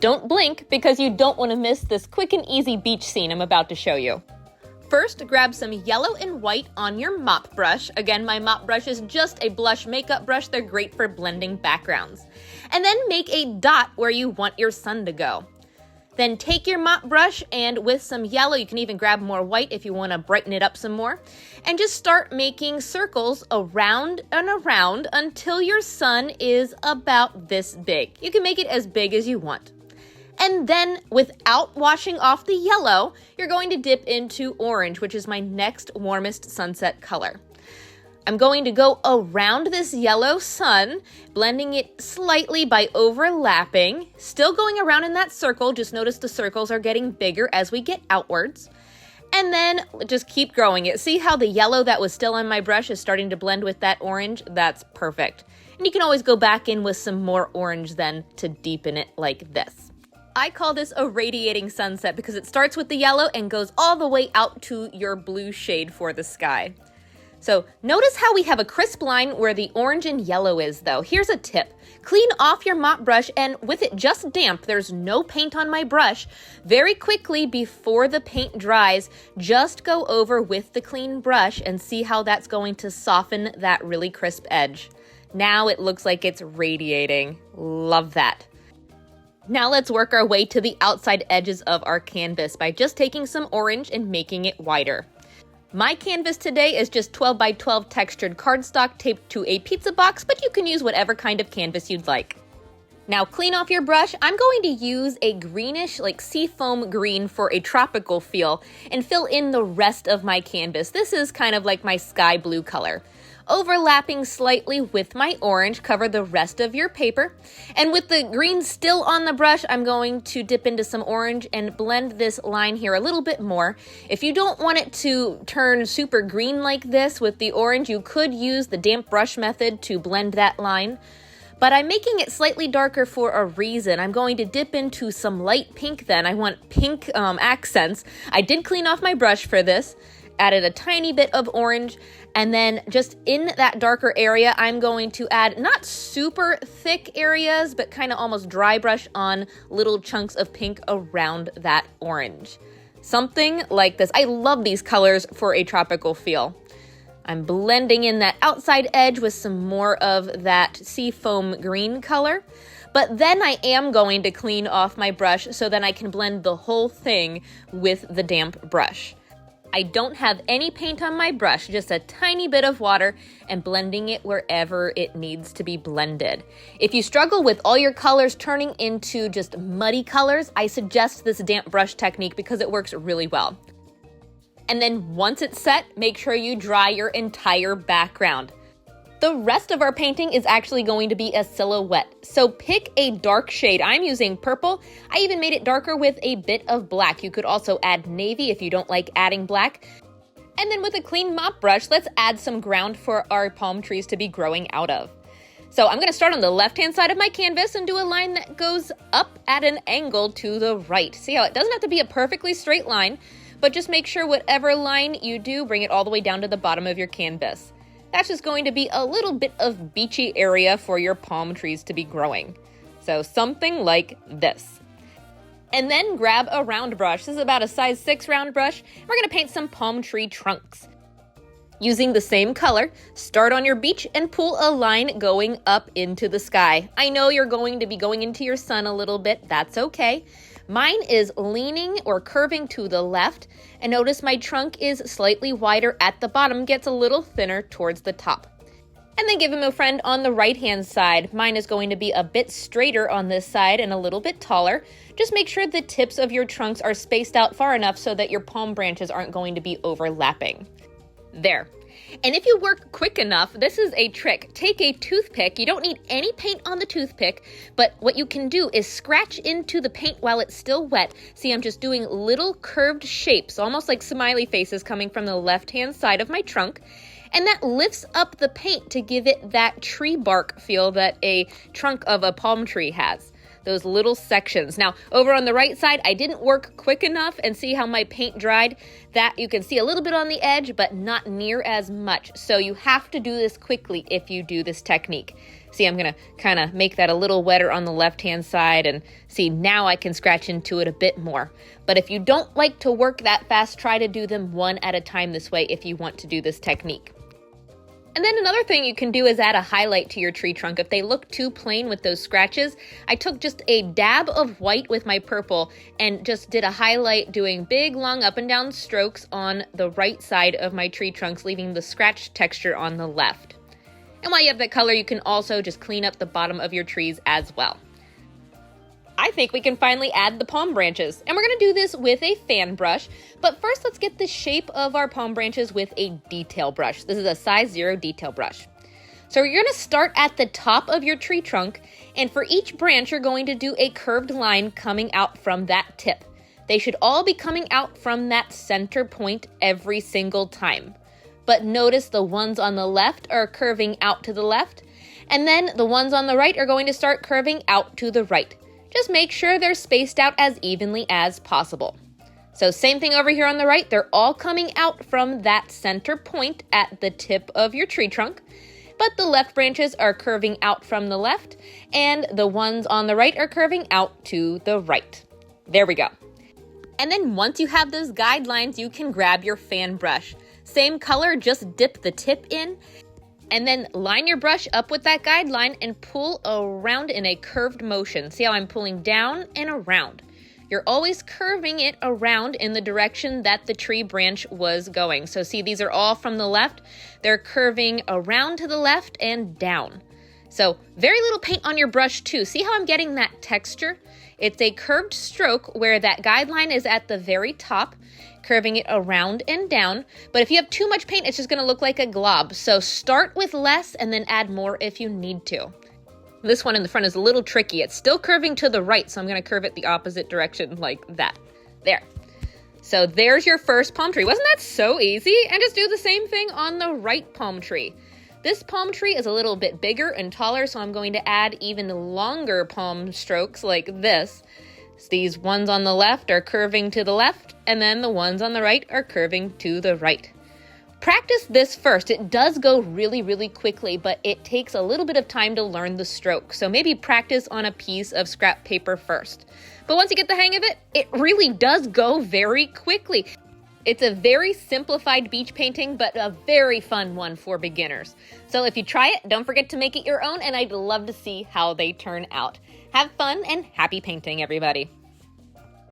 Don't blink because you don't want to miss this quick and easy beach scene I'm about to show you. First, grab some yellow and white on your mop brush. Again, my mop brush is just a blush makeup brush. They're great for blending backgrounds. And then make a dot where you want your sun to go. Then take your mop brush and with some yellow, you can even grab more white if you want to brighten it up some more, and just start making circles around and around until your sun is about this big. You can make it as big as you want. And then, without washing off the yellow, you're going to dip into orange, which is my next warmest sunset color. I'm going to go around this yellow sun, blending it slightly by overlapping, still going around in that circle. Just notice the circles are getting bigger as we get outwards. And then just keep growing it. See how the yellow that was still on my brush is starting to blend with that orange? That's perfect. And you can always go back in with some more orange then to deepen it like this. I call this a radiating sunset because it starts with the yellow and goes all the way out to your blue shade for the sky. So notice how we have a crisp line where the orange and yellow is though. Here's a tip. Clean off your mop brush and with it just damp, there's no paint on my brush, very quickly before the paint dries, just go over with the clean brush and see how that's going to soften that really crisp edge. Now it looks like it's radiating. Love that. Now let's work our way to the outside edges of our canvas by just taking some orange and making it wider. My canvas today is just 12 by 12 textured cardstock taped to a pizza box, but you can use whatever kind of canvas you'd like. Now clean off your brush. I'm going to use a greenish, like seafoam green for a tropical feel and fill in the rest of my canvas. This is kind of like my sky blue color. Overlapping slightly with my orange, cover the rest of your paper. And with the green still on the brush, I'm going to dip into some orange and blend this line here a little bit more. If you don't want it to turn super green like this with the orange, you could use the damp brush method to blend that line. But I'm making it slightly darker for a reason. I'm going to dip into some light pink then. I want pink accents. I did clean off my brush for this. Added a tiny bit of orange, and then just in that darker area, I'm going to add not super thick areas, but kind of almost dry brush on little chunks of pink around that orange. Something like this. I love these colors for a tropical feel. I'm blending in that outside edge with some more of that seafoam green color. But then I am going to clean off my brush so that I can blend the whole thing with the damp brush. I don't have any paint on my brush, just a tiny bit of water and blending it wherever it needs to be blended. If you struggle with all your colors turning into just muddy colors, I suggest this damp brush technique because it works really well. And then once it's set, make sure you dry your entire background. The rest of our painting is actually going to be a silhouette, so pick a dark shade. I'm using purple. I even made it darker with a bit of black. You could also add navy if you don't like adding black. And then with a clean mop brush, let's add some ground for our palm trees to be growing out of. So I'm going to start on the left-hand side of my canvas and do a line that goes up at an angle to the right. See how it doesn't have to be a perfectly straight line, but just make sure whatever line you do, bring it all the way down to the bottom of your canvas. That's just going to be a little bit of beachy area for your palm trees to be growing. So something like this. And then grab a round brush. This is about a size 6 round brush. We're going to paint some palm tree trunks. Using the same color, start on your beach and pull a line going up into the sky. I know you're going to be going into your sun a little bit. That's okay. Mine is leaning or curving to the left, and notice my trunk is slightly wider at the bottom, gets a little thinner towards the top. And then give him a friend on the right-hand side. Mine is going to be a bit straighter on this side and a little bit taller. Just make sure the tips of your trunks are spaced out far enough so that your palm branches aren't going to be overlapping. There. And if you work quick enough, this is a trick. Take a toothpick. You don't need any paint on the toothpick, but what you can do is scratch into the paint while it's still wet. See, I'm just doing little curved shapes, almost like smiley faces coming from the left-hand side of my trunk. And that lifts up the paint to give it that tree bark feel that a trunk of a palm tree has. those little sections. Now, over on the right side, I didn't work quick enough, and see how my paint dried? That you can see a little bit on the edge, but not near as much. So you have to do this quickly if you do this technique. See, I'm gonna kind of make that a little wetter on the left-hand side, and see, now I can scratch into it a bit more. But if you don't like to work that fast, try to do them one at a time this way if you want to do this technique. And then another thing you can do is add a highlight to your tree trunk. If they look too plain with those scratches, I took just a dab of white with my purple and just did a highlight doing big, long up and down strokes on the right side of my tree trunks, leaving the scratch texture on the left. And while you have that color, you can also just clean up the bottom of your trees as well. I think we can finally add the palm branches, and we're gonna do this with a fan brush, but first let's get the shape of our palm branches with a detail brush. This is a size 0 detail brush. So you're gonna start at the top of your tree trunk, and for each branch, you're going to do a curved line coming out from that tip. They should all be coming out from that center point every single time. But notice the ones on the left are curving out to the left, and then the ones on the right are going to start curving out to the right. Just make sure they're spaced out as evenly as possible. So same thing over here on the right, they're all coming out from that center point at the tip of your tree trunk, but the left branches are curving out from the left, and the ones on the right are curving out to the right. There we go. And then once you have those guidelines, you can grab your fan brush. Same color, just dip the tip in, and then line your brush up with that guideline and pull around in a curved motion. See how I'm pulling down and around? You're always curving it around in the direction that the tree branch was going. So see, these are all from the left. They're curving around to the left and down. So very little paint on your brush too. See how I'm getting that texture? It's a curved stroke where that guideline is at the very top, curving it around and down. But if you have too much paint, it's just gonna look like a glob. So start with less and then add more if you need to. This one in the front is a little tricky. It's still curving to the right, so I'm gonna curve it the opposite direction like that. There. So there's your first palm tree. Wasn't that so easy? And just do the same thing on the right palm tree. This palm tree is a little bit bigger and taller, so I'm going to add even longer palm strokes like this. These ones on the left are curving to the left, and then the ones on the right are curving to the right. Practice this first. It does go really, really quickly, but it takes a little bit of time to learn the stroke. So maybe practice on a piece of scrap paper first. But once you get the hang of it, it really does go very quickly. It's a very simplified beach painting, but a very fun one for beginners. So if you try it, don't forget to make it your own, and I'd love to see how they turn out. Have fun and happy painting, everybody.